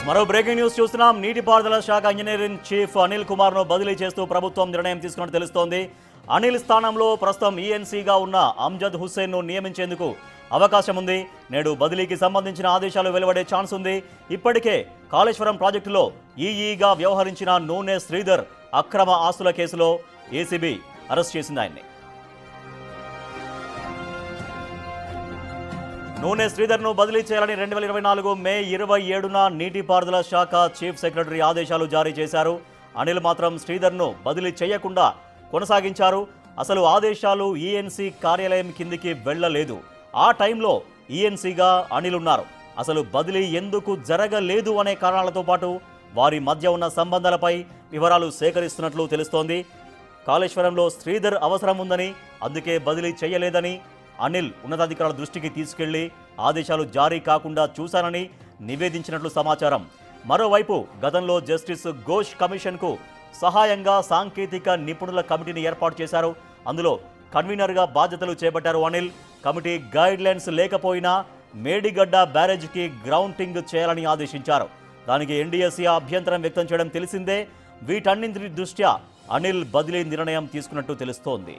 మరో breaking news చూస్తున్నాం. నీటిపారుదల శాఖ ఇంజనీరింగ్ చీఫ్ అనిల్ కుమార్ ను బదిలీ చేస్తూ ప్రభుత్వం నిర్ణయం తీసుకున్నట్టు తెలుస్తోంది. అనిల్ స్థానంలో ప్రస్తుతం ఈఎన్సీగా ఉన్న అమ్జద్ హుస్సేన్ ను నియమించేందుకు అవకాశం ఉంది. నేడు బదిలీకి సంబంధించిన ఆదేశాలు వెలువడే ఛాన్స్ ఉంది. ఇప్పటికే కాళేశ్వరం ప్రాజెక్టులో ఈఈగా వ్యవహరించిన నూనె శ్రీధర్ అక్రమ ఆస్తుల కేసులో ఏసీబీ అరెస్ట్ చేసింది ఆయన్ని. నూనె శ్రీధర్ను బదిలీ చేయాలని 2024 మే 27న నీటిపారుదల శాఖ చీఫ్ సెక్రటరీ ఆదేశాలు జారీ చేశారు. అనిల్ మాత్రం శ్రీధర్ను బదిలీ చేయకుండా కొనసాగించారు. అసలు ఆదేశాలు ఈఎన్సీ కార్యాలయం కిందికి వెళ్లలేదు. ఆ టైంలో ఈఎన్సీగా అనిల్ ఉన్నారు. అసలు బదిలీ ఎందుకు జరగలేదు అనే కారణాలతో పాటు వారి మధ్య ఉన్న సంబంధాలపై వివరాలు సేకరిస్తున్నట్లు తెలుస్తోంది. కాళేశ్వరంలో శ్రీధర్ అవసరం ఉందని, అందుకే బదిలీ చేయలేదని అనిల్ ఉన్నతాధికారుల దృష్టికి తీసుకెళ్లి ఆదేశాలు జారీ కాకుండా చూశానని నివేదించినట్లు సమాచారం. మరోవైపు గతంలో జస్టిస్ ఘోష్ కమిషన్కు సహాయంగా సాంకేతిక నిపుణుల కమిటీని ఏర్పాటు చేశారు. అందులో కన్వీనర్గా బాధ్యతలు చేపట్టారు అనిల్. కమిటీ గైడ్లైన్స్ లేకపోయినా మేడిగడ్డ బ్యారేజ్కి గ్రౌంటింగ్ చేయాలని ఆదేశించారు. దానికి ఎన్డీఎస్సీ అభ్యంతరం వ్యక్తం చేయడం తెలిసిందే. వీటన్నింటి దృష్ట్యా అనిల్ బదిలీ నిర్ణయం తీసుకున్నట్టు తెలుస్తోంది.